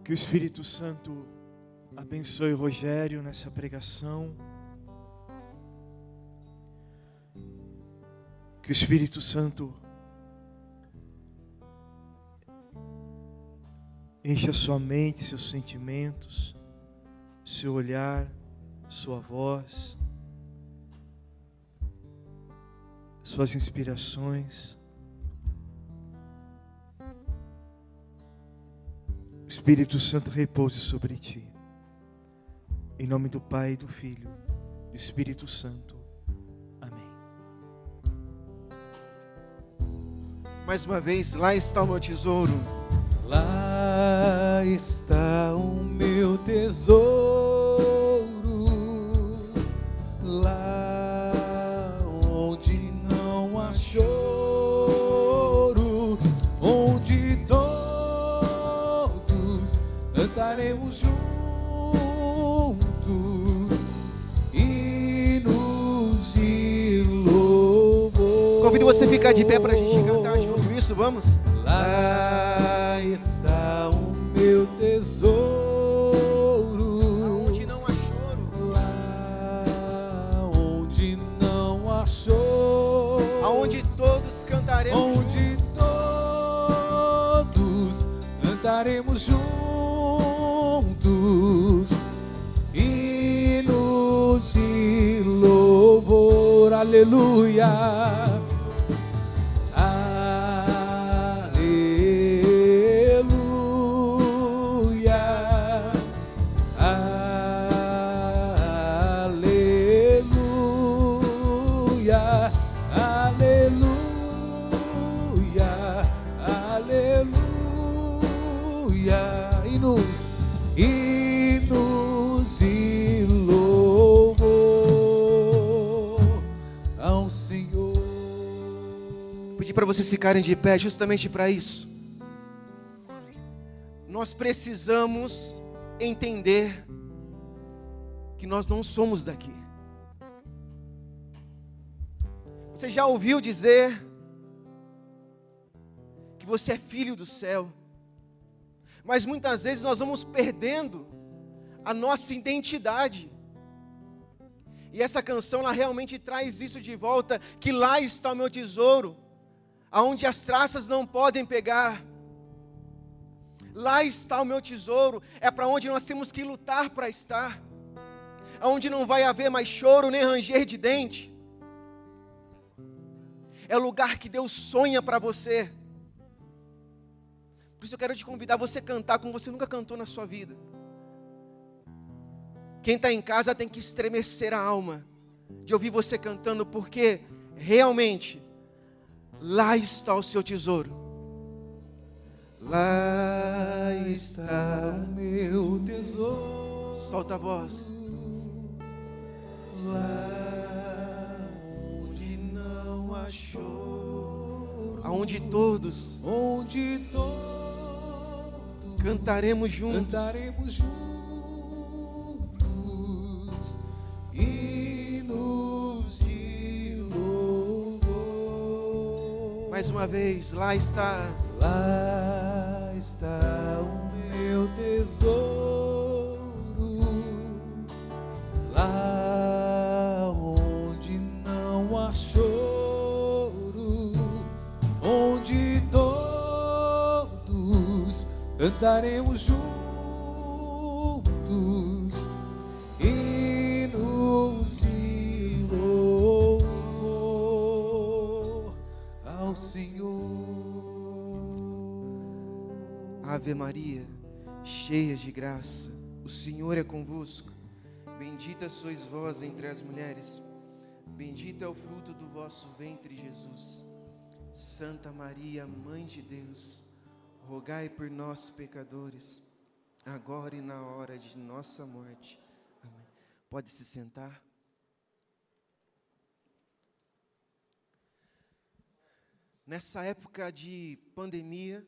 Que o Espírito Santo abençoe o Rogério nessa pregação. Que o Espírito Santo encha sua mente, seus sentimentos, seu olhar, sua voz, suas inspirações. O Espírito Santo repouse sobre ti. Em nome do Pai, do Filho, do Espírito Santo. Amém. Mais uma vez, lá está o meu tesouro. Lá está o meu tesouro, lá onde não há choro, onde todos cantaremos juntos hinos de louvor. Convido você a ficar de pé para a gente cantar junto isso, vamos? Lá está o meu tesouro, Aonde não há choro, lá onde não há choro, aonde todos cantaremos onde todos cantaremos juntos hinos de louvor. Aleluia. Hinos e louvor ao Senhor. Pedir para vocês ficarem de pé justamente para isso. Nós precisamos entender que nós não somos daqui. Você já ouviu dizer que você é filho do céu? Mas muitas vezes nós vamos perdendo a nossa identidade. E essa canção, ela realmente traz isso de volta, que lá está o meu tesouro, aonde as traças não podem pegar. Lá está o meu tesouro, é para onde nós temos que lutar para estar. Aonde não vai haver mais choro, nem ranger de dente. É o lugar que Deus sonha para você. Por isso eu quero te convidar a você cantar como você nunca cantou na sua vida. Quem está em casa tem que estremecer a alma de ouvir você cantando, porque realmente lá está o seu tesouro. Lá está o meu tesouro. Solta a voz. Lá onde não há choro, Aonde todos onde todos cantaremos juntos. cantaremos juntos hinos de louvor. Mais uma vez, lá está. Lá está o meu tesouro, lá onde não há choro, onde todos cantaremos juntos hinos de louvor ao Senhor. Ave Maria, cheia de graça, o Senhor é convosco. Bendita sois vós entre as mulheres, bendito é o fruto do vosso ventre, Jesus. Santa Maria, Mãe de Deus, rogai por nós, pecadores, agora e na hora de nossa morte. Amém. Pode se sentar. Nessa época de pandemia,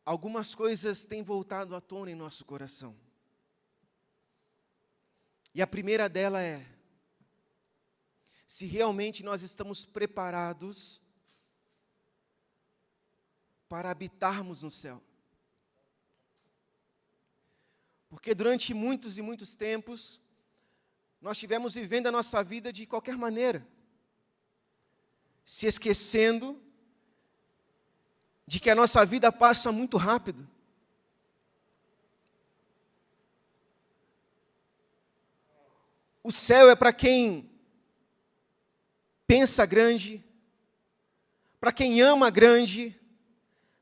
algumas coisas têm voltado à tona em nosso coração. E a primeira dela é: se realmente nós estamos preparados para habitarmos no céu. Porque durante muitos e muitos tempos, nós estivemos vivendo a nossa vida de qualquer maneira, se esquecendo de que a nossa vida passa muito rápido. O céu é para quem pensa grande, para quem ama grande,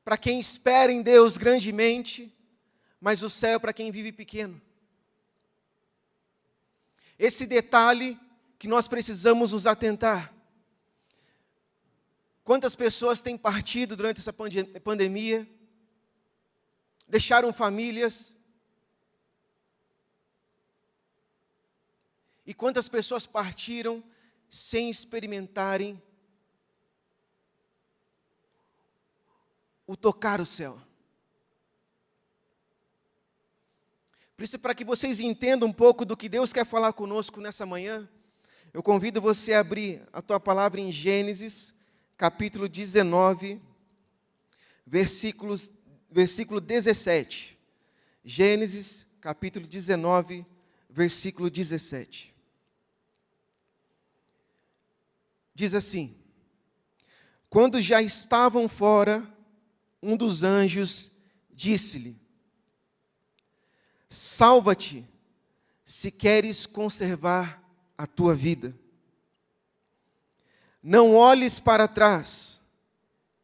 para quem espera em Deus grandemente, mas o céu é para quem vive pequeno. Esse detalhe que nós precisamos nos atentar. Quantas pessoas têm partido durante essa pandemia, deixaram famílias, e quantas pessoas partiram sem experimentarem o tocar o céu. Por isso, para que vocês entendam um pouco do que Deus quer falar conosco nessa manhã, eu convido você a abrir a tua palavra em Gênesis, capítulo 19, versículo 17. Gênesis, capítulo 19, versículo 17. Diz assim: quando já estavam fora, um dos anjos disse-lhe: salva-te, se queres conservar a tua vida. Não olhes para trás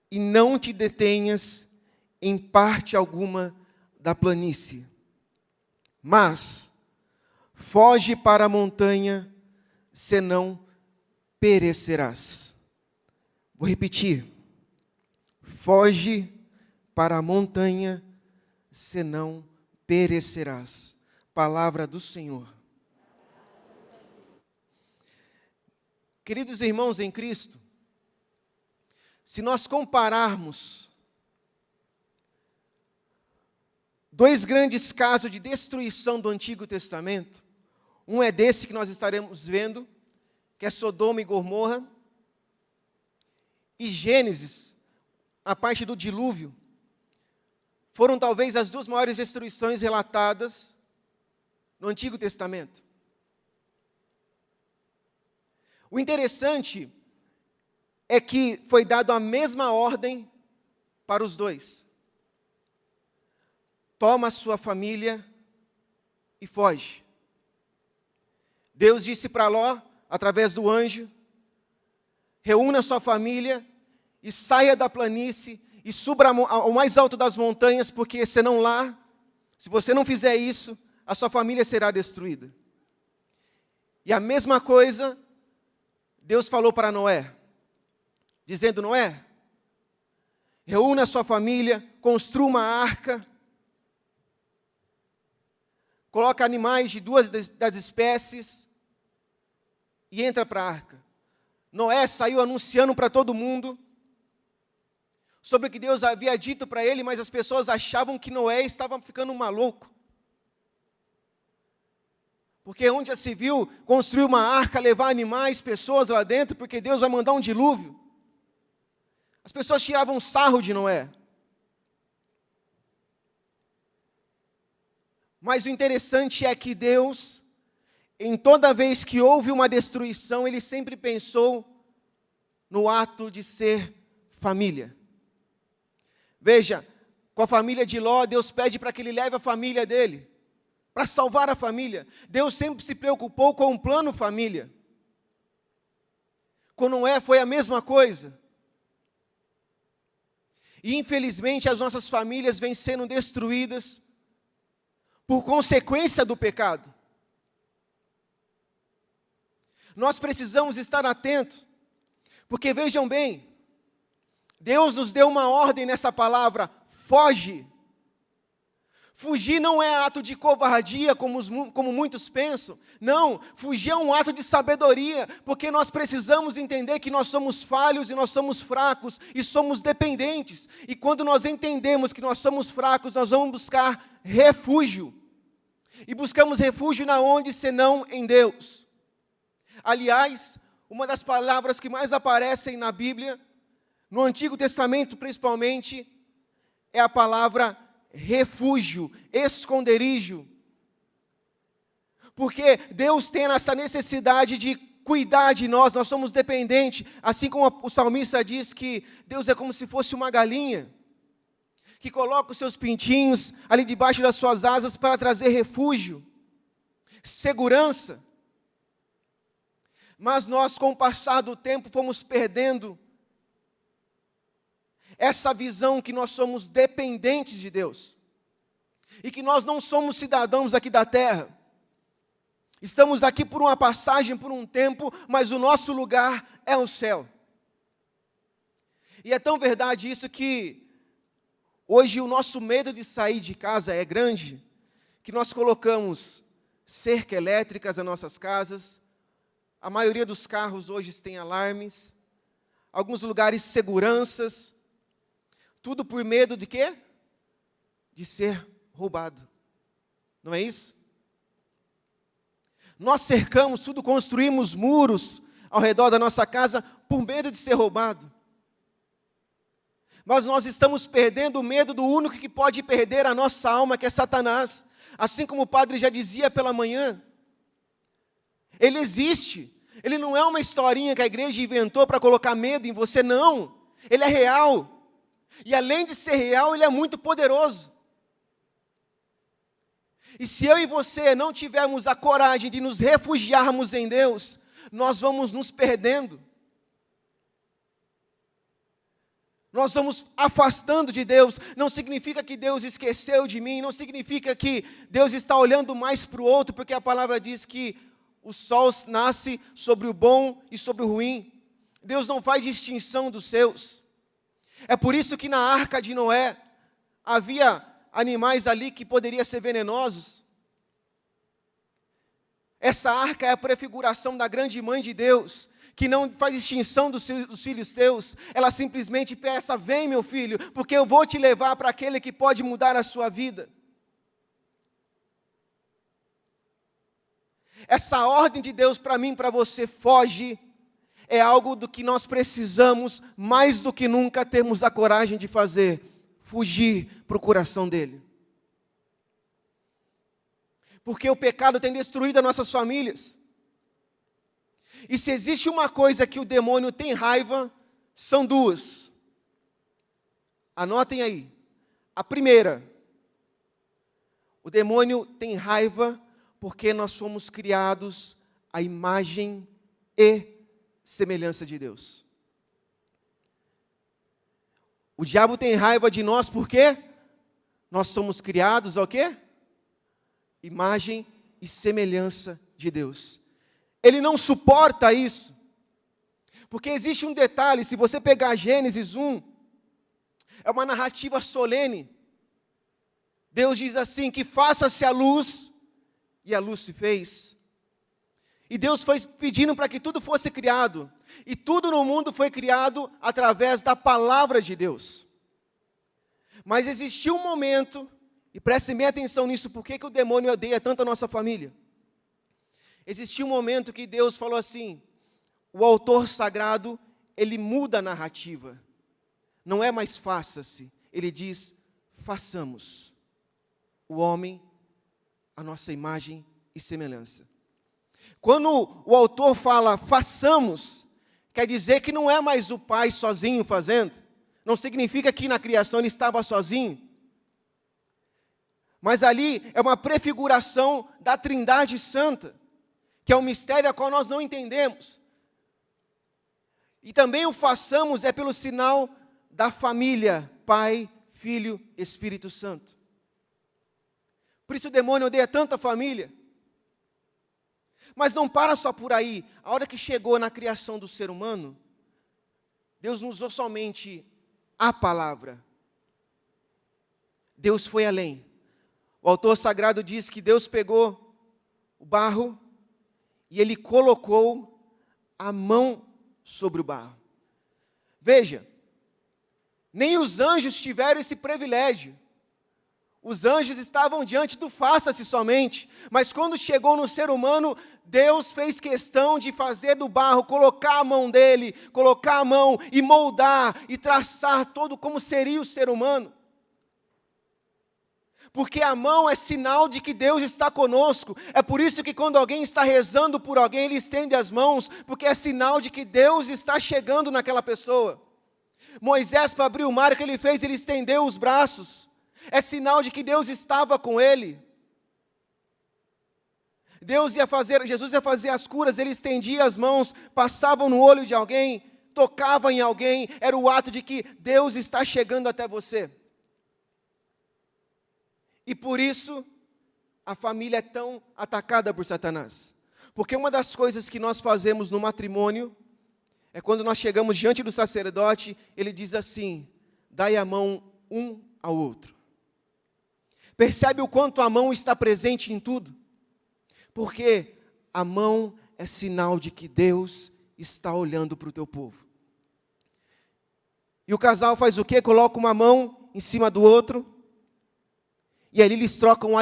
e não te detenhas em parte alguma da planície, mas foge para a montanha, senão perecerás. Vou repetir. Foge para a montanha, senão perecerás. Palavra do Senhor. Queridos irmãos em Cristo, se nós compararmos dois grandes casos de destruição do Antigo Testamento, um é desse que nós estaremos vendo, que é Sodoma e Gomorra, e Gênesis, a parte do dilúvio, foram talvez as duas maiores destruições relatadas no Antigo Testamento. O interessante é que foi dado a mesma ordem para os dois. Toma a sua família e foge. Deus disse para Ló, através do anjo: reúna a sua família e saia da planície e suba ao mais alto das montanhas, porque senão lá, se você não fizer isso, a sua família será destruída. E a mesma coisa Deus falou para Noé, dizendo: Noé, reúna a sua família, construa uma arca, coloca animais de duas das espécies e entra para a arca. Noé saiu anunciando para todo mundo sobre o que Deus havia dito para ele, mas as pessoas achavam que Noé estava ficando maluco. Porque onde já se viu construir uma arca, levar animais, pessoas lá dentro, porque Deus vai mandar um dilúvio. As pessoas tiravam sarro de Noé. Mas o interessante é que Deus, em toda vez que houve uma destruição, Ele sempre pensou no ato de ser família. Veja, com a família de Ló, Deus pede para que ele leve a família dele, para salvar a família. Deus sempre se preocupou com um plano família. Com Noé foi a mesma coisa. E infelizmente as nossas famílias vêm sendo destruídas por consequência do pecado. Nós precisamos estar atentos, porque vejam bem, Deus nos deu uma ordem nessa palavra: foge. Fugir não é ato de covardia, como muitos pensam. Não, fugir é um ato de sabedoria, porque nós precisamos entender que nós somos falhos e nós somos fracos e somos dependentes. E quando nós entendemos que nós somos fracos, nós vamos buscar refúgio. E buscamos refúgio na onde, senão em Deus. Aliás, uma das palavras que mais aparecem na Bíblia, no Antigo Testamento principalmente, é a palavra refúgio, esconderijo. Porque Deus tem essa necessidade de cuidar de nós somos dependentes. Assim como o salmista diz que Deus é como se fosse uma galinha, que coloca os seus pintinhos ali debaixo das suas asas para trazer refúgio, segurança. Mas nós, com o passar do tempo, fomos perdendo essa visão que nós somos dependentes de Deus. E que nós não somos cidadãos aqui da terra. Estamos aqui por uma passagem, por um tempo, mas o nosso lugar é o céu. E é tão verdade isso que hoje o nosso medo de sair de casa é grande, que nós colocamos cerca elétricas nas nossas casas. A maioria dos carros hoje tem alarmes, alguns lugares seguranças, tudo por medo de quê? De ser roubado. Não é isso? Nós cercamos tudo, construímos muros ao redor da nossa casa por medo de ser roubado. Mas nós estamos perdendo o medo do único que pode perder a nossa alma, que é Satanás. Assim como o padre já dizia pela manhã, ele existe. Ele não é uma historinha que a igreja inventou para colocar medo em você, não. Ele é real. E além de ser real, ele é muito poderoso. E se eu e você não tivermos a coragem de nos refugiarmos em Deus, nós vamos nos perdendo. Nós vamos afastando de Deus. Não significa que Deus esqueceu de mim, não significa que Deus está olhando mais para o outro, porque a palavra diz que o sol nasce sobre o bom e sobre o ruim. Deus não faz distinção dos seus. É por isso que na arca de Noé havia animais ali que poderiam ser venenosos. Essa arca é a prefiguração da grande mãe de Deus, que não faz distinção dos filhos seus. Ela simplesmente peça: vem meu filho, porque eu vou te levar para aquele que pode mudar a sua vida. Essa ordem de Deus para mim, para você, foge, é algo do que nós precisamos, mais do que nunca, termos a coragem de fazer. Fugir para o coração dele. Porque o pecado tem destruído as nossas famílias. E se existe uma coisa que o demônio tem raiva, são duas. Anotem aí. A primeira, o demônio tem raiva porque nós fomos criados à imagem e semelhança de Deus. O diabo tem raiva de nós porque nós somos criados ao quê? Imagem e semelhança de Deus. Ele não suporta isso. Porque existe um detalhe, se você pegar Gênesis 1, é uma narrativa solene. Deus diz assim, que faça-se a luz, e a luz se fez. E Deus foi pedindo para que tudo fosse criado. E tudo no mundo foi criado através da palavra de Deus. Mas existiu um momento, e prestem bem atenção nisso, por que o demônio odeia tanto a nossa família? Existiu um momento que Deus falou assim, o autor sagrado, ele muda a narrativa. Não é mais faça-se, ele diz, façamos o homem a nossa imagem e semelhança. Quando o autor fala façamos, quer dizer que não é mais o pai sozinho fazendo. Não significa que na criação ele estava sozinho. Mas ali é uma prefiguração da Trindade Santa, que é um mistério a qual nós não entendemos. E também o façamos é pelo sinal da família, Pai, Filho, Espírito Santo. Por isso o demônio odeia tanto a família. Mas não para só por aí. A hora que chegou na criação do ser humano, Deus não usou somente a palavra. Deus foi além. O autor sagrado diz que Deus pegou o barro e ele colocou a mão sobre o barro. Veja, nem os anjos tiveram esse privilégio. Os anjos estavam diante do faça-se somente, mas quando chegou no ser humano, Deus fez questão de fazer do barro, colocar a mão dele, colocar a mão e moldar e traçar todo como seria o ser humano. Porque a mão é sinal de que Deus está conosco. É por isso que quando alguém está rezando por alguém, ele estende as mãos, porque é sinal de que Deus está chegando naquela pessoa. Moisés, para abrir o mar, o que ele fez? Ele estendeu os braços. É sinal de que Deus estava com ele. Jesus ia fazer as curas, ele estendia as mãos, passavam no olho de alguém, tocava em alguém, era o ato de que Deus está chegando até você. E por isso, a família é tão atacada por Satanás. Porque uma das coisas que nós fazemos no matrimônio, é quando nós chegamos diante do sacerdote, ele diz assim: dai a mão um ao outro. Percebe o quanto a mão está presente em tudo? Porque a mão é sinal de que Deus está olhando para o teu povo. E o casal faz o quê? Coloca uma mão em cima do outro, e ali eles trocam uma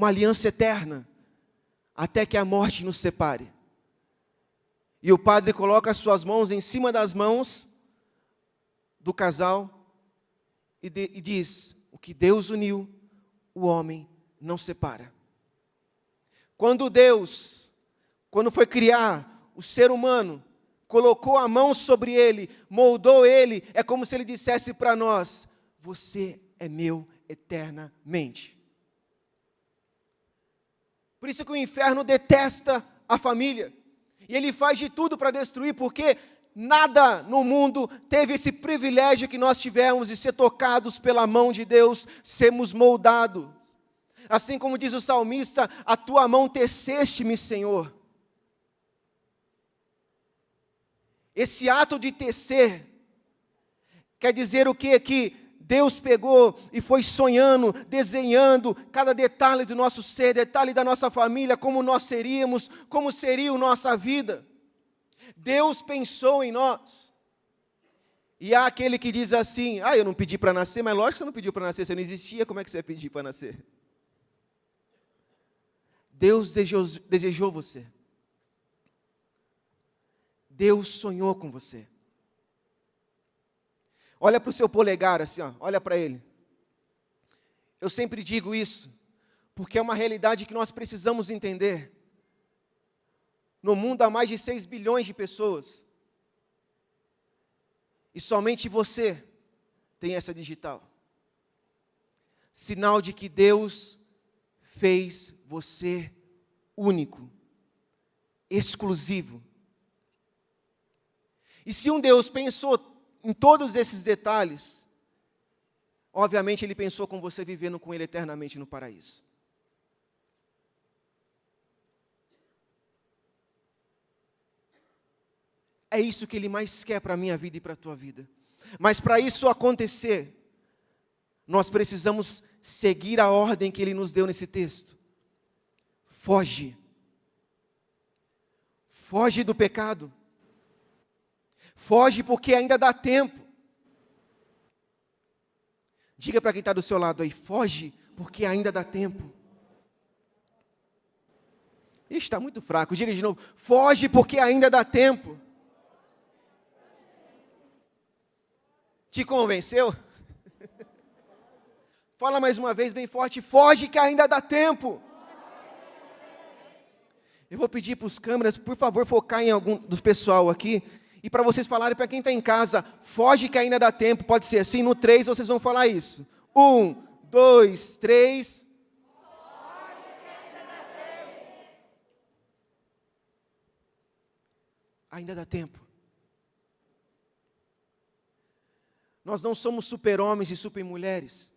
aliança eterna, até que a morte nos separe. E o padre coloca as suas mãos em cima das mãos do casal e diz: o que Deus uniu, o homem não separa. Quando foi criar o ser humano, colocou a mão sobre ele, moldou ele, é como se ele dissesse para nós: você é meu eternamente. Por isso que o inferno detesta a família. E ele faz de tudo para destruir, porque nada no mundo teve esse privilégio que nós tivemos de ser tocados pela mão de Deus, sermos moldados. Assim como diz o salmista: a tua mão teceste-me, Senhor. Esse ato de tecer quer dizer o quê? Que Deus pegou e foi sonhando, desenhando cada detalhe do nosso ser, detalhe da nossa família, como nós seríamos, como seria a nossa vida. Deus pensou em nós. E há aquele que diz assim: eu não pedi para nascer. Mas lógico que você não pediu para nascer, você não existia, como é que você ia pedir para nascer? Deus desejou você. Deus sonhou com você. Olha para o seu polegar assim, olha para ele. Eu sempre digo isso, porque é uma realidade que nós precisamos entender. No mundo há mais de 6 bilhões de pessoas. E somente você tem essa digital. Sinal de que Deus fez você único, exclusivo. E se um Deus pensou em todos esses detalhes, obviamente Ele pensou com você vivendo com Ele eternamente no paraíso. É isso que Ele mais quer para a minha vida e para a tua vida. Mas para isso acontecer, nós precisamos seguir a ordem que Ele nos deu nesse texto. Foge. Foge do pecado. Foge porque ainda dá tempo. Diga para quem está do seu lado aí: foge porque ainda dá tempo. Está muito fraco. Diga de novo: foge porque ainda dá tempo. Te convenceu? Fala mais uma vez bem forte: foge que ainda dá tempo. Eu vou pedir para os câmeras, por favor, focar em algum do pessoal aqui. E para vocês falarem para quem está em casa: foge que ainda dá tempo. Pode ser assim, no 3 vocês vão falar isso. 1, 2, 3. Foge que ainda dá tempo. Ainda dá tempo. Nós não somos super-homens e super-mulheres.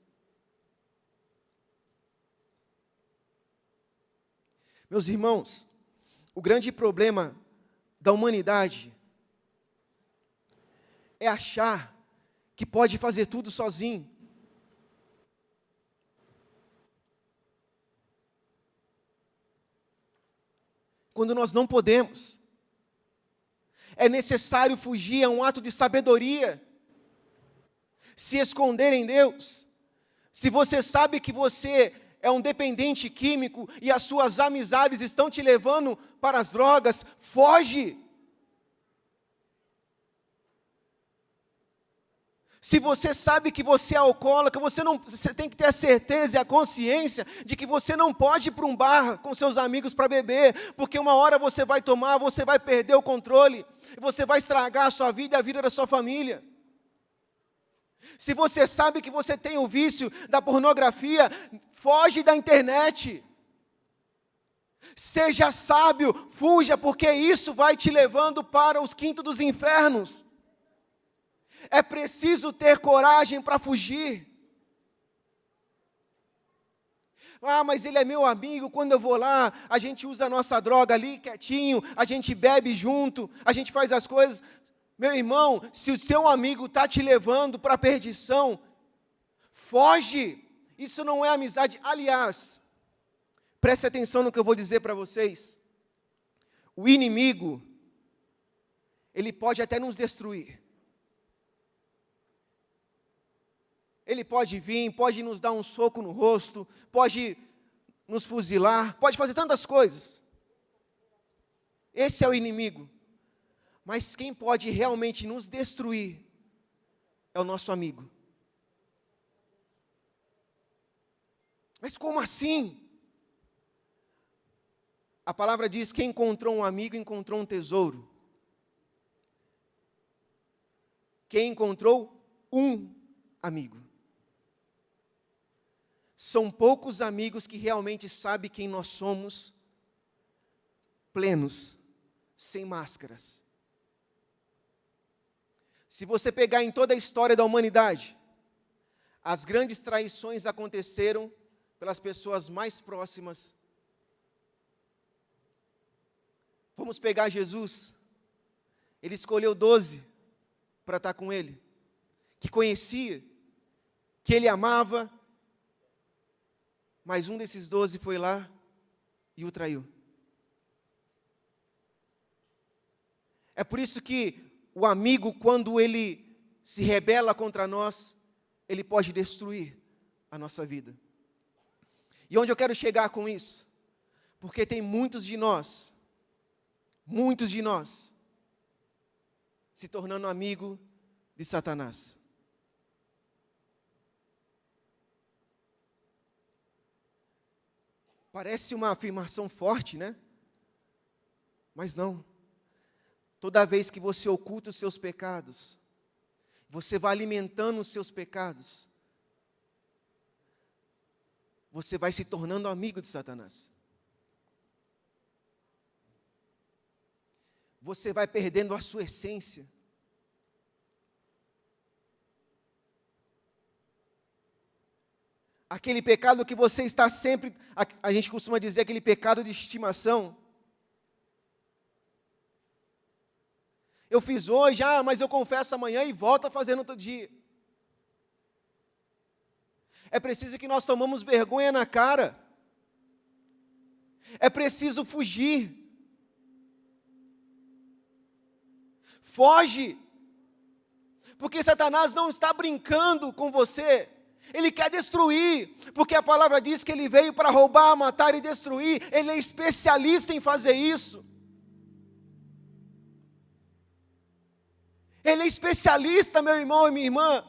Meus irmãos, o grande problema da humanidade é achar que pode fazer tudo sozinho. Quando nós não podemos. É necessário fugir a um ato de sabedoria. Se esconder em Deus. Se você sabe que você é um dependente químico e as suas amizades estão te levando para as drogas, foge. Se você sabe que você é alcoólatra, você tem que ter a certeza e a consciência de que você não pode ir para um bar com seus amigos para beber, porque uma hora você vai tomar, você vai perder o controle, você vai estragar a sua vida e a vida da sua família. Se você sabe que você tem o vício da pornografia, foge da internet. Seja sábio, fuja, porque isso vai te levando para os quintos dos infernos. É preciso ter coragem para fugir. Ah, mas ele é meu amigo, quando eu vou lá, a gente usa a nossa droga ali quietinho, a gente bebe junto, a gente faz as coisas. Meu irmão, se o seu amigo está te levando para a perdição, foge. Isso não é amizade. Aliás, preste atenção no que eu vou dizer para vocês. O inimigo, ele pode até nos destruir. Ele pode vir, pode nos dar um soco no rosto, pode nos fuzilar, pode fazer tantas coisas. Esse é o inimigo. Mas quem pode realmente nos destruir é o nosso amigo. Mas como assim? A palavra diz que quem encontrou um amigo encontrou um tesouro. Quem encontrou um amigo. São poucos amigos que realmente sabem quem nós somos, plenos, sem máscaras. Se você pegar em toda a história da humanidade, as grandes traições aconteceram pelas pessoas mais próximas. Vamos pegar Jesus. Ele escolheu 12 para estar com ele, que conhecia, que ele amava, mas um desses 12 foi lá e o traiu. É por isso que o amigo, quando ele se rebela contra nós, ele pode destruir a nossa vida. E onde eu quero chegar com isso? Porque tem muitos de nós, se tornando amigo de Satanás. Parece uma afirmação forte, né? Mas não. Toda vez que você oculta os seus pecados, você vai alimentando os seus pecados, você vai se tornando amigo de Satanás. Você vai perdendo a sua essência. Aquele pecado que você está sempre, a gente costuma dizer aquele pecado de estimação. Eu fiz hoje, mas eu confesso amanhã e volto a fazer no outro dia. É preciso que nós tomemos vergonha na cara. É preciso fugir. Foge. Porque Satanás não está brincando com você. Ele quer destruir, porque a palavra diz que ele veio para roubar, matar e destruir. Ele é especialista em fazer isso. Ele é especialista, meu irmão e minha irmã.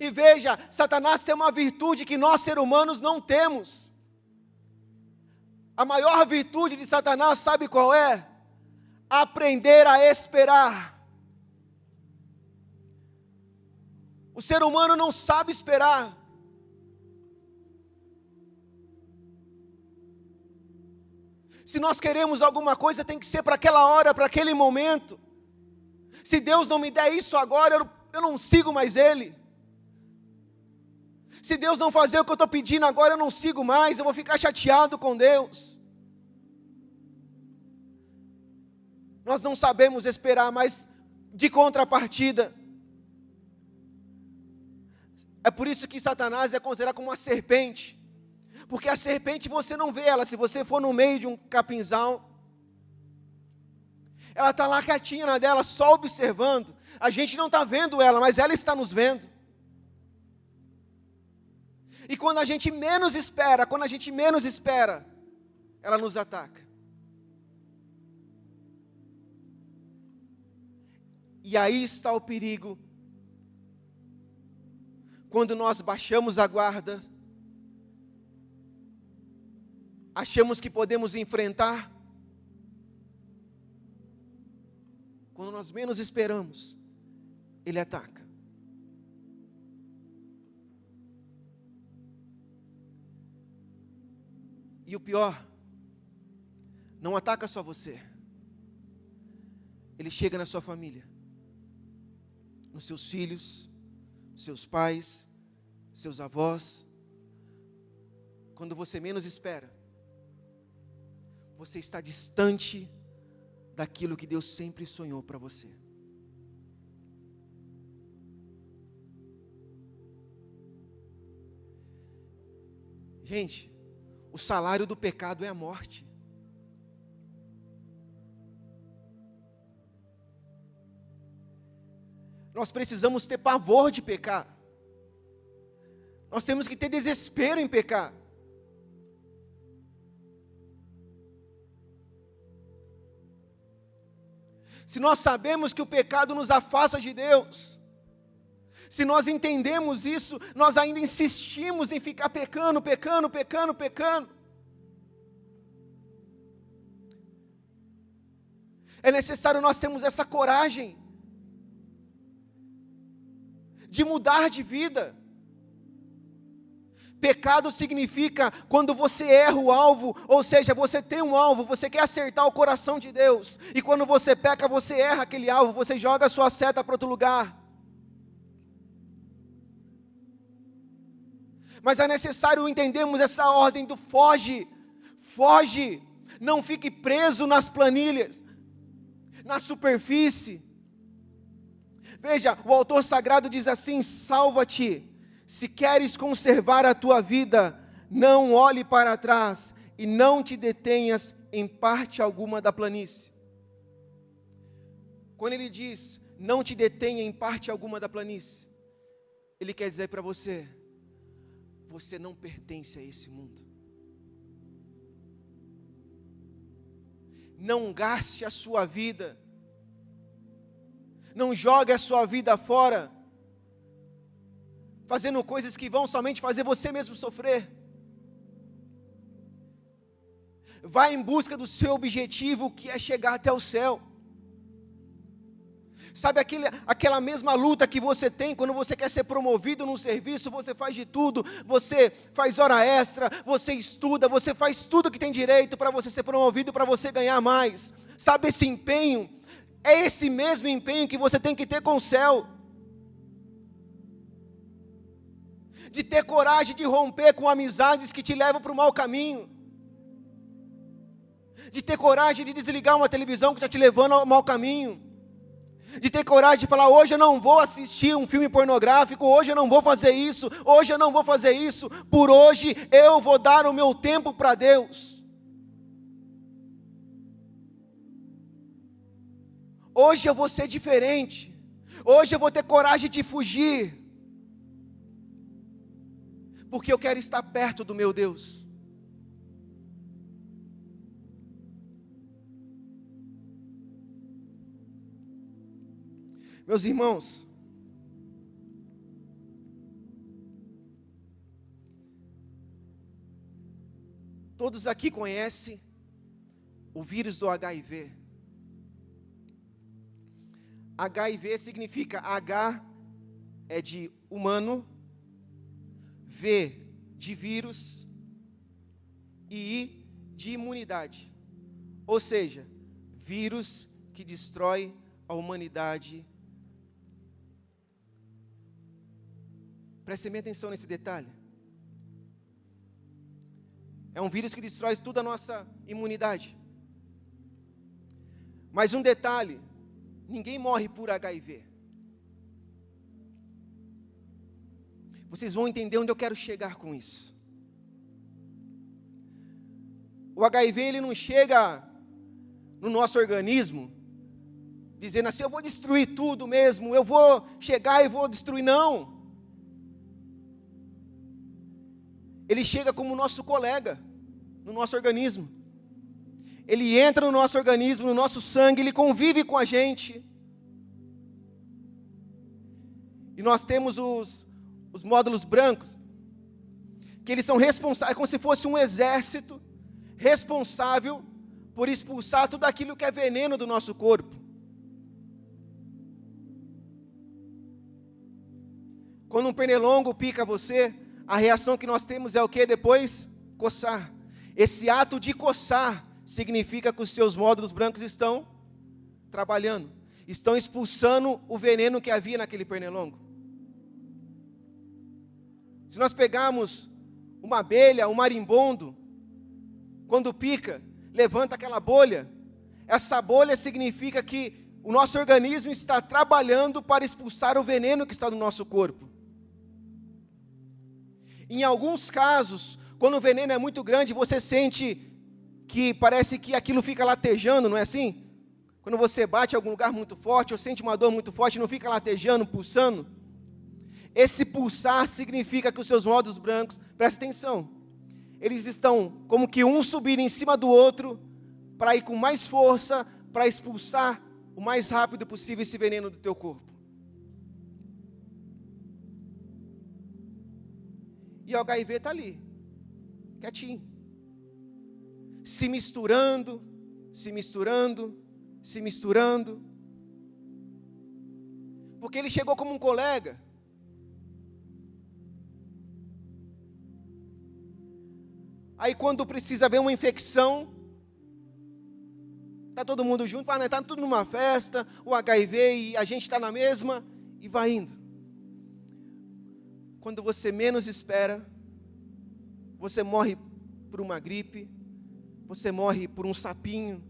E veja, Satanás tem uma virtude que nós, seres humanos, não temos. A maior virtude de Satanás, sabe qual é? Aprender a esperar. O ser humano não sabe esperar. Se nós queremos alguma coisa, tem que ser para aquela hora, para aquele momento. Se Deus não me der isso agora, eu não sigo mais Ele. Se Deus não fazer o que eu estou pedindo agora, eu não sigo mais, eu vou ficar chateado com Deus. Nós não sabemos esperar, mas de contrapartida, é por isso que Satanás é considerado como uma serpente. Porque a serpente você não vê ela. Se você for no meio de um capinzal, ela está lá quietinha na dela, só observando. A gente não está vendo ela, mas ela está nos vendo. E quando a gente menos espera, ela nos ataca. E aí está o perigo quando nós baixamos a guarda, achamos que podemos enfrentar, quando nós menos esperamos, ele ataca. E o pior, não ataca só você. Ele chega na sua família, nos seus filhos, seus pais, seus avós. Quando você menos espera, você está distante daquilo que Deus sempre sonhou para você. Gente, o salário do pecado é a morte. Nós precisamos ter pavor de pecar. Nós temos que ter desespero em pecar. Se nós sabemos que o pecado nos afasta de Deus, se nós entendemos isso, nós ainda insistimos em ficar pecando. É necessário nós termos essa coragem de mudar de vida. Pecado significa quando você erra o alvo, ou seja, você tem um alvo, você quer acertar o coração de Deus, e quando você peca, você erra aquele alvo, você joga a sua seta para outro lugar. Mas é necessário entendermos essa ordem do foge, não fique preso nas planilhas, na superfície. Veja, o autor sagrado diz assim: salva-te, se queres conservar a tua vida, não olhe para trás e não te detenhas em parte alguma da planície. Quando ele diz, não te detenha em parte alguma da planície, ele quer dizer para você, você não pertence a esse mundo. Não gaste a sua vida, não jogue a sua vida fora, fazendo coisas que vão somente fazer você mesmo sofrer. Vá em busca do seu objetivo, que é chegar até o céu. Sabe aquela mesma luta que você tem quando você quer ser promovido num serviço, você faz de tudo, você faz hora extra, você estuda, você faz tudo que tem direito para você ser promovido, para você ganhar mais. Sabe esse empenho? É esse mesmo empenho que você tem que ter com o céu. De ter coragem de romper com amizades que te levam para o mau caminho. De ter coragem de desligar uma televisão que está te levando ao mau caminho. De ter coragem de falar, hoje eu não vou assistir um filme pornográfico, hoje eu não vou fazer isso, hoje eu não vou fazer isso, por hoje eu vou dar o meu tempo para Deus. Hoje eu vou ser diferente, hoje eu vou ter coragem de fugir, porque eu quero estar perto do meu Deus. Meus irmãos, todos aqui conhecem o vírus do HIV. HIV significa H é de humano, V de vírus e I de imunidade. Ou seja, vírus que destrói a humanidade. Prestem bem atenção nesse detalhe. É um vírus que destrói toda a nossa imunidade. Mas um detalhe, ninguém morre por HIV. Vocês vão entender onde eu quero chegar com isso. O HIV, ele não chega no nosso organismo, dizendo assim, eu vou destruir tudo mesmo, eu vou chegar e vou destruir, não. Ele chega como nosso colega, no nosso organismo. Ele entra no nosso organismo, no nosso sangue, ele convive com a gente. E nós temos os os módulos brancos, que eles são responsáveis, é como se fosse um exército responsável por expulsar tudo aquilo que é veneno do nosso corpo. Quando um pernilongo pica você, a reação que nós temos é o que depois? Coçar. Esse ato de coçar significa que os seus módulos brancos estão trabalhando, estão expulsando o veneno que havia naquele pernilongo. Se nós pegarmos uma abelha, um marimbondo, quando pica, levanta aquela bolha, essa bolha significa que o nosso organismo está trabalhando para expulsar o veneno que está no nosso corpo. Em alguns casos, quando o veneno é muito grande, você sente que parece que aquilo fica latejando, não é assim? Quando você bate em algum lugar muito forte, ou sente uma dor muito forte, não fica latejando, pulsando? Esse pulsar significa que os seus módulos brancos, presta atenção, eles estão como que um subindo em cima do outro, para ir com mais força, para expulsar o mais rápido possível esse veneno do teu corpo. E o HIV está ali, quietinho, se misturando, se misturando, se misturando, porque ele chegou como um colega. Aí quando precisa ver uma infecção, está todo mundo junto, está tudo numa festa, o HIV e a gente está na mesma, e vai indo. Quando você menos espera, você morre por uma gripe, você morre por um sapinho,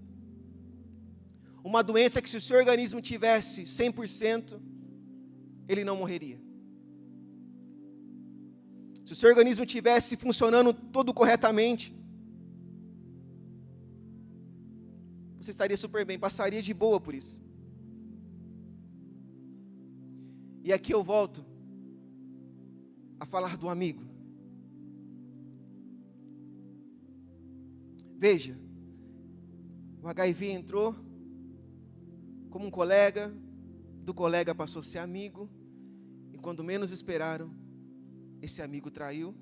uma doença que se o seu organismo tivesse 100%, ele não morreria. Se o seu organismo tivesse funcionando todo corretamente, você estaria super bem, passaria de boa por isso. E aqui eu volto a falar do amigo. Veja, o HIV entrou como um colega, do colega passou a ser amigo, e quando menos esperaram, esse amigo traiu,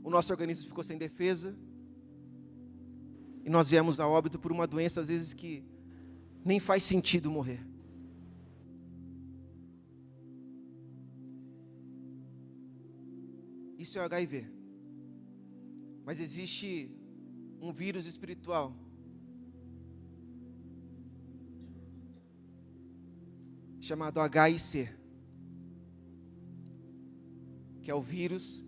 o nosso organismo ficou sem defesa, e nós viemos a óbito por uma doença, às vezes, que nem faz sentido morrer. Isso é o HIV. Mas existe um vírus espiritual chamado HIV, que é o vírus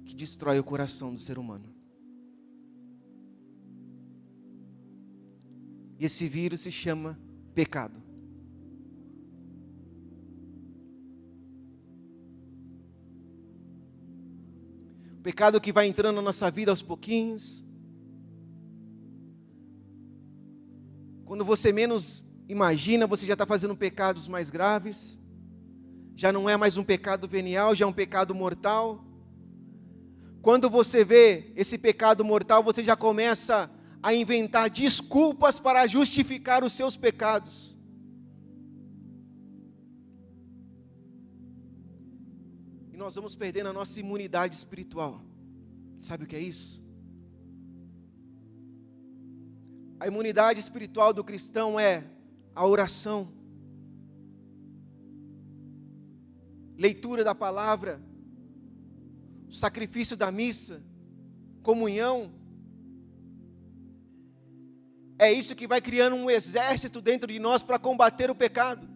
que destrói o coração do ser humano. E esse vírus se chama pecado. O pecado que vai entrando na nossa vida aos pouquinhos. Quando você menos imagina, você já está fazendo pecados mais graves. Já não é mais um pecado venial, já é um pecado mortal. Quando você vê esse pecado mortal, você já começa a inventar desculpas para justificar os seus pecados. E nós vamos perdendo a nossa imunidade espiritual. Sabe o que é isso? A imunidade espiritual do cristão é a oração, leitura da palavra, o sacrifício da missa, comunhão. É isso que vai criando um exército dentro de nós para combater o pecado.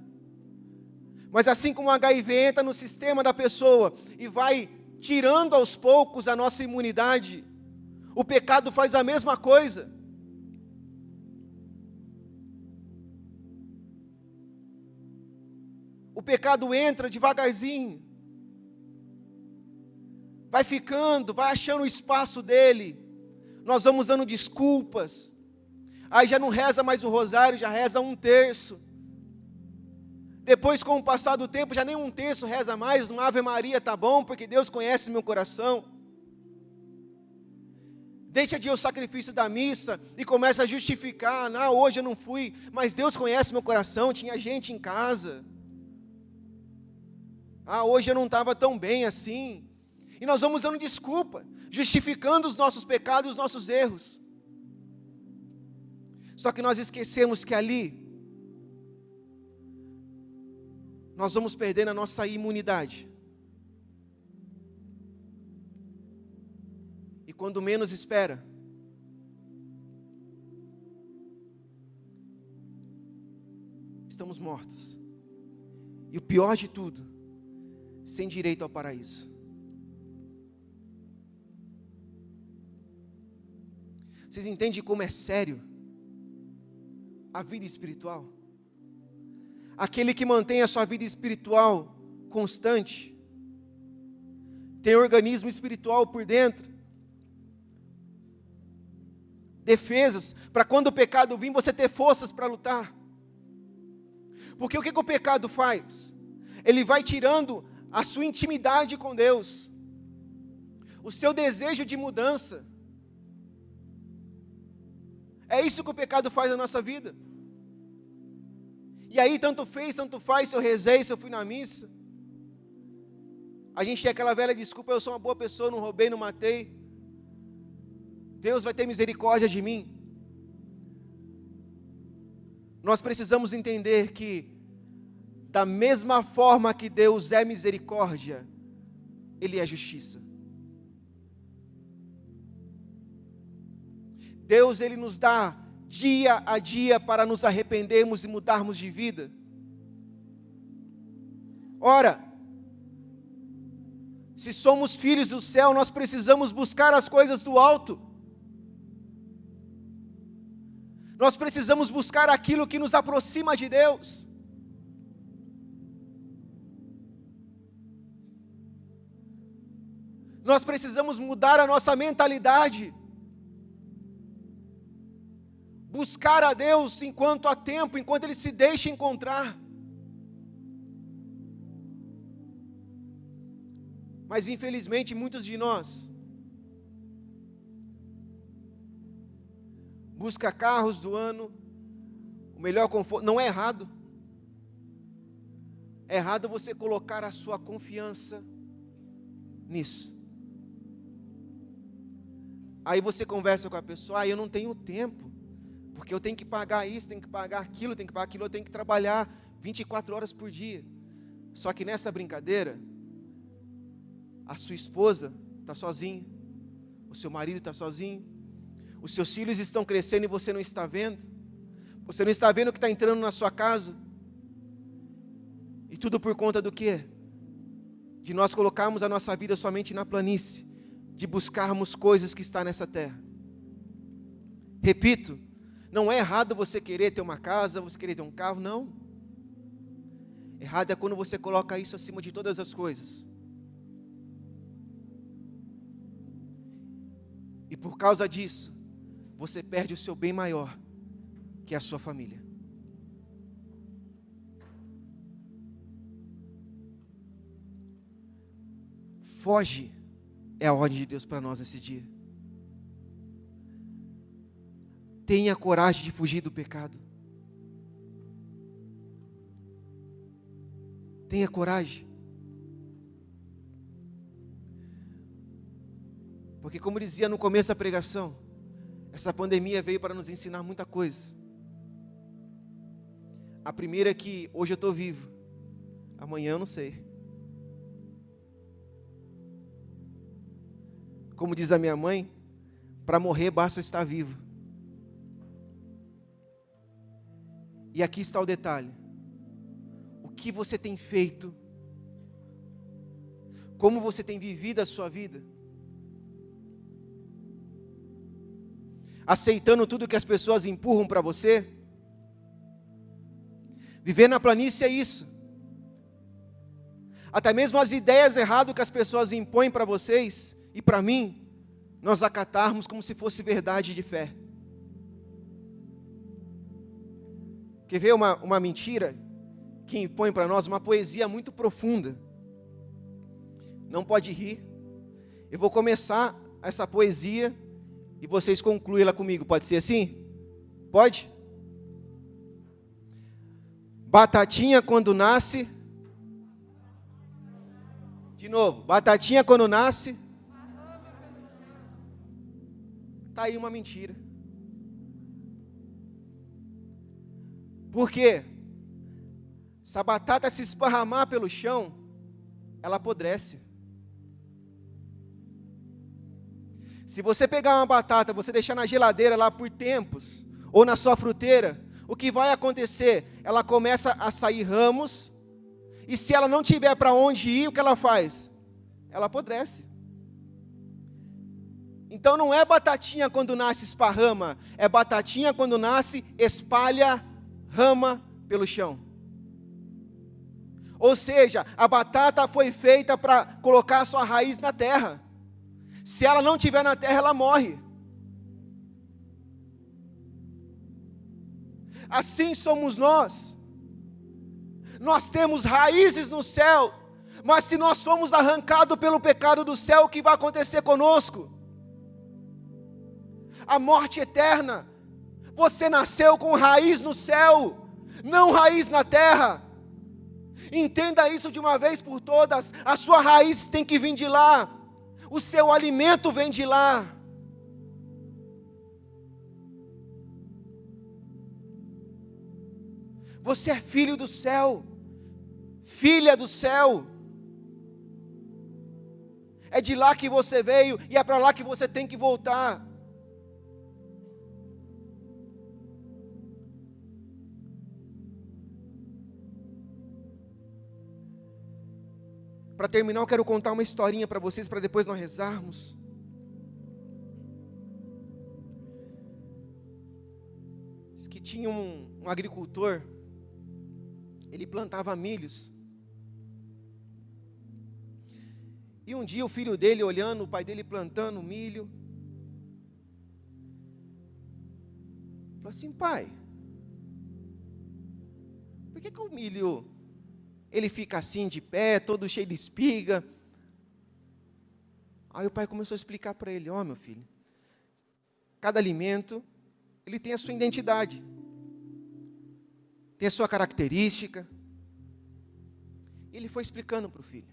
Mas assim como o HIV entra no sistema da pessoa e vai tirando aos poucos a nossa imunidade, o pecado faz a mesma coisa. O pecado entra devagarzinho, vai ficando, vai achando o espaço dele, nós vamos dando desculpas, aí já não reza mais o rosário, já reza 1/3, depois com o passar do tempo, já nem 1/3 reza mais, uma Ave Maria tá bom, porque Deus conhece meu coração, deixa de ir ao sacrifício da missa, e começa a justificar, não, hoje eu não fui, mas Deus conhece meu coração, tinha gente em casa. Hoje eu não estava tão bem assim. E nós vamos dando desculpa, justificando os nossos pecados e os nossos erros. Só que nós esquecemos que ali nós vamos perdendo a nossa imunidade. E quando menos espera, estamos mortos. E o pior de tudo, sem direito ao paraíso. Vocês entendem como é sério a vida espiritual? Aquele que mantém a sua vida espiritual constante, tem organismo espiritual por dentro, defesas, para quando o pecado vir, você ter forças para lutar. Porque o que o pecado faz? Ele vai tirando a sua intimidade com Deus, o seu desejo de mudança. É isso que o pecado faz na nossa vida. E aí, tanto fez, tanto faz, se eu rezei, se eu fui na missa. A gente tem aquela velha desculpa, eu sou uma boa pessoa, não roubei, não matei. Deus vai ter misericórdia de mim. Nós precisamos entender que, da mesma forma que Deus é misericórdia, Ele é justiça. Deus, Ele nos dá dia a dia para nos arrependermos e mudarmos de vida. Ora, se somos filhos do céu, nós precisamos buscar as coisas do alto. Nós precisamos buscar aquilo que nos aproxima de Deus. Nós precisamos mudar a nossa mentalidade. Buscar a Deus enquanto há tempo, enquanto Ele se deixa encontrar. Mas infelizmente muitos de nós busca carros do ano, o melhor conforto. Não é errado. É errado você colocar a sua confiança nisso. Aí você conversa com a pessoa, eu não tenho tempo, porque eu tenho que pagar isso, tenho que pagar aquilo, eu tenho que trabalhar 24 horas por dia. Só que nessa brincadeira, a sua esposa está sozinha, o seu marido está sozinho, os seus filhos estão crescendo e você não está vendo. Você não está vendo o que está entrando na sua casa. E tudo por conta do quê? De nós colocarmos a nossa vida somente na planície, de buscarmos coisas que estão nessa terra. Repito, não é errado você querer ter uma casa, você querer ter um carro, não. Errado é quando você coloca isso acima de todas as coisas. E por causa disso, você perde o seu bem maior, que é a sua família. Foge é a ordem de Deus para nós esse dia. Tenha coragem de fugir do pecado. Tenha coragem. Porque como dizia no começo da pregação, essa pandemia veio para nos ensinar muita coisa. A primeira é que hoje eu estou vivo, amanhã eu não sei. Como diz a minha mãe, para morrer basta estar vivo. E aqui está o detalhe. O que você tem feito? Como você tem vivido a sua vida? Aceitando tudo que as pessoas empurram para você? Viver na planície é isso. Até mesmo as ideias erradas que as pessoas impõem para vocês e para mim, nós acatarmos como se fosse verdade de fé. Quer ver uma mentira que impõe para nós uma poesia muito profunda? Não pode rir. Eu vou começar essa poesia e vocês concluem ela comigo. Pode ser assim? Pode? Batatinha quando nasce, De novo, batatinha quando nasce. Está aí uma mentira. Por quê? Se a batata se esparramar pelo chão, ela apodrece. Se você pegar uma batata, você deixar na geladeira lá por tempos, ou na sua fruteira, o que vai acontecer? Ela começa a sair ramos, e se ela não tiver para onde ir, o que ela faz? Ela apodrece. Então não é batatinha quando nasce esparrama, é batatinha quando nasce espalha rama pelo chão. Ou seja, a batata foi feita para colocar a sua raiz na terra. Se ela não estiver na terra, ela morre. Assim somos nós. Nós temos raízes no céu, mas se nós somos arrancados pelo pecado do céu, o que vai acontecer conosco? A morte eterna. Você nasceu com raiz no céu, não raiz na terra. Entenda isso de uma vez por todas. A sua raiz tem que vir de lá. O seu alimento vem de lá. Você é filho do céu, filha do céu. É de lá que você veio e é para lá que você tem que voltar. Para terminar, eu quero contar uma historinha para vocês, para depois nós rezarmos. Diz que tinha um agricultor, ele plantava milhos. E um dia o filho dele olhando, o pai dele plantando milho, falou assim: pai, por que o milho ele fica assim de pé, todo cheio de espiga? Aí o pai começou a explicar para ele: ó, meu filho, cada alimento, ele tem a sua identidade, tem a sua característica. Ele foi explicando para o filho.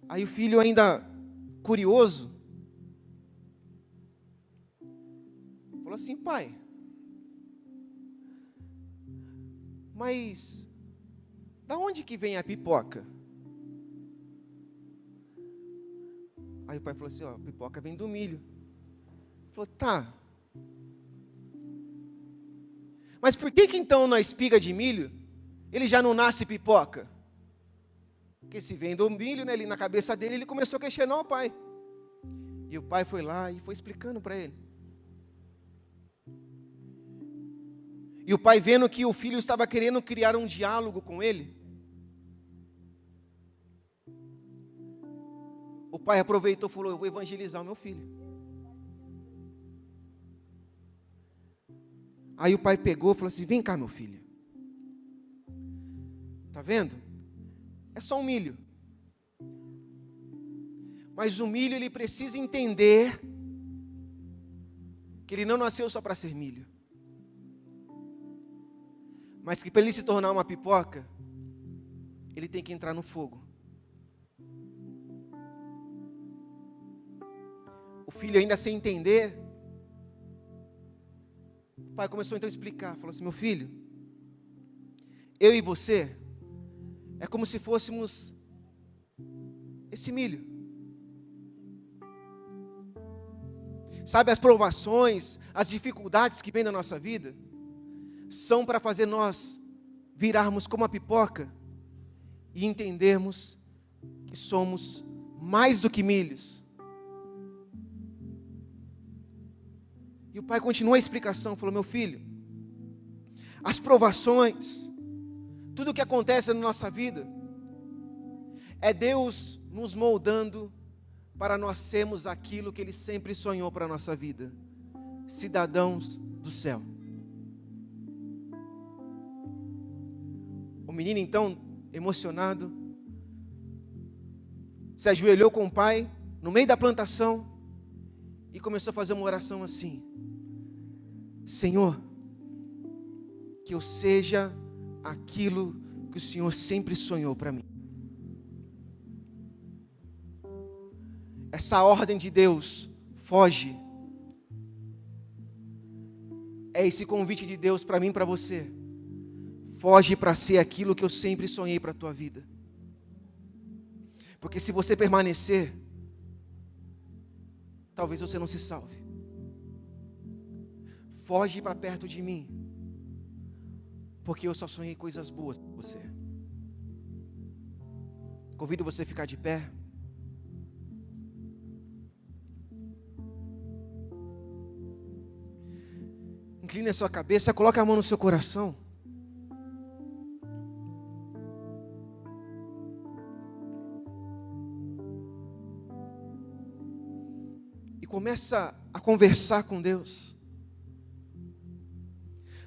Aí o filho, ainda curioso, falou assim: pai, mas da onde que vem a pipoca? Aí o pai falou assim: ó, a pipoca vem do milho. Ele falou: tá. Mas por que então na espiga de milho ele já não nasce pipoca? Porque se vem do milho, né, ali na cabeça dele, ele começou a questionar o pai. E o pai foi lá e foi explicando para ele. E o pai, vendo que o filho estava querendo criar um diálogo com ele, o pai aproveitou e falou: eu vou evangelizar o meu filho. Aí o pai pegou e falou assim: vem cá, meu filho. Está vendo? É só um milho. Mas o milho, ele precisa entender que ele não nasceu só para ser milho. Mas que para ele se tornar uma pipoca, ele tem que entrar no fogo. O filho, ainda sem entender, o pai começou então a explicar. Falou assim: meu filho, eu e você é como se fôssemos esse milho. Sabe, as provações, as dificuldades que vêm na nossa vida são para fazer nós virarmos como a pipoca e entendermos que somos mais do que milhos. E o pai continuou a explicação, falou: meu filho, as provações, tudo o que acontece na nossa vida, é Deus nos moldando para nós sermos aquilo que Ele sempre sonhou para a nossa vida, cidadãos do céu. O menino então, emocionado, se ajoelhou com o pai, no meio da plantação, e começou a fazer uma oração assim: Senhor, que eu seja aquilo que o Senhor sempre sonhou para mim. Essa ordem de Deus, foge. É esse convite de Deus para mim e para você. Foge para ser aquilo que eu sempre sonhei para a tua vida. Porque se você permanecer, talvez você não se salve. Foge para perto de mim, porque eu só sonhei coisas boas com você. Convido você a ficar de pé. Incline a sua cabeça, coloque a mão no seu coração. E começa a conversar com Deus.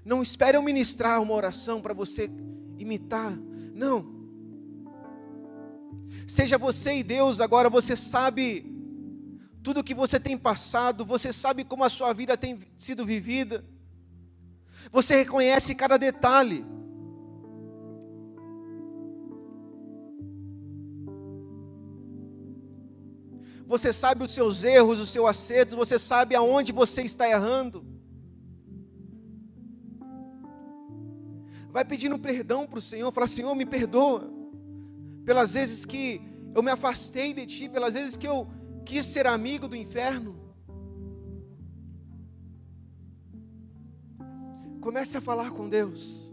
Não espere eu ministrar uma oração para você imitar. Não. Seja você e Deus agora, você sabe tudo o que você tem passado, você sabe como a sua vida tem sido vivida. Você reconhece cada detalhe. Você sabe os seus erros, os seus acertos, você sabe aonde você está errando. Vai pedindo perdão para o Senhor, fala: Senhor, me perdoa pelas vezes que eu me afastei de Ti, pelas vezes que eu quis ser amigo do inferno. Comece a falar com Deus.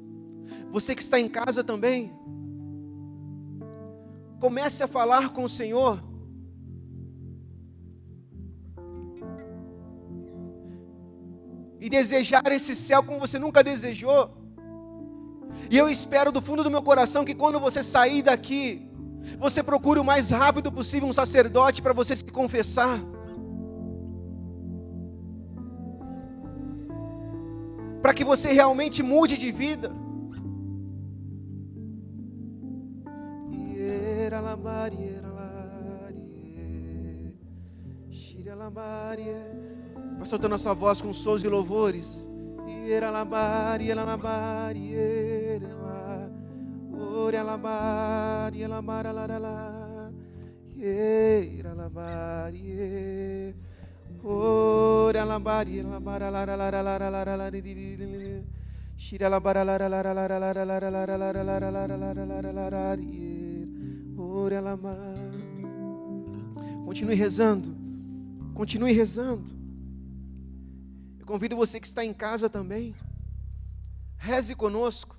Você que está em casa também, comece a falar com o Senhor. E desejar esse céu como você nunca desejou. E eu espero do fundo do meu coração que quando você sair daqui, você procure o mais rápido possível um sacerdote para você se confessar. Para que você realmente mude de vida. Vai soltando a sua voz com sons e louvores. Continue rezando. Continue rezando. Eu convido você que está em casa também. Reze conosco.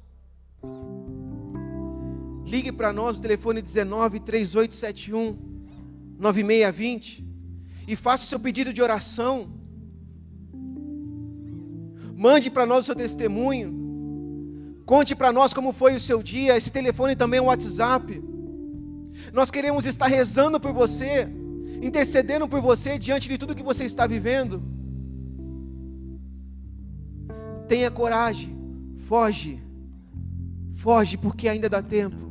Ligue para nós no telefone 19-3871-9620 e faça o seu pedido de oração. Mande para nós o seu testemunho. Conte para nós como foi o seu dia. Esse telefone também é um WhatsApp. Nós queremos estar rezando por você, intercedendo por você diante de tudo que você está vivendo. Tenha coragem, foge, foge porque ainda dá tempo.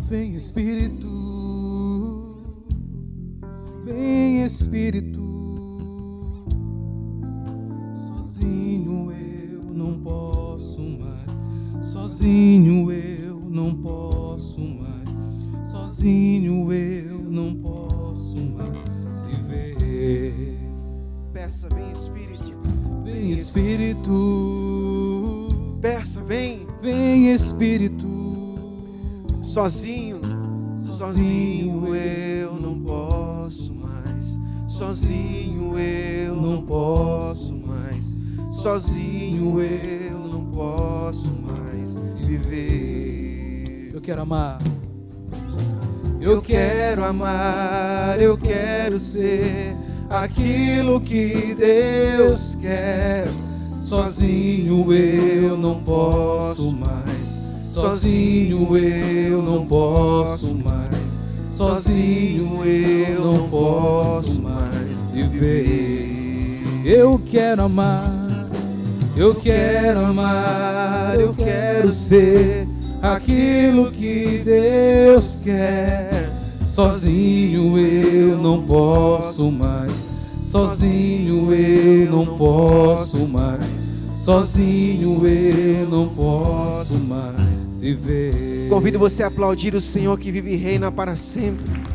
Vem Espírito, vem Espírito. Sozinho eu não posso mais, sozinho eu não posso mais, sozinho eu não posso mais se ver. Peça, vem Espírito, vem Espírito. Peça, vem, vem Espírito. Sozinho, sozinho eu não posso mais, sozinho eu não posso mais, sozinho eu não posso mais viver. Eu quero amar, eu quero amar, eu quero ser aquilo que Deus quer. Sozinho eu não posso mais, sozinho eu não posso mais, sozinho eu não posso mais viver. Eu quero amar, Eu quero amar, eu quero ser aquilo que Deus quer. Sozinho eu não posso mais, sozinho eu não posso mais, sozinho eu não posso mais viver. Convido você a aplaudir o Senhor que vive e reina para sempre.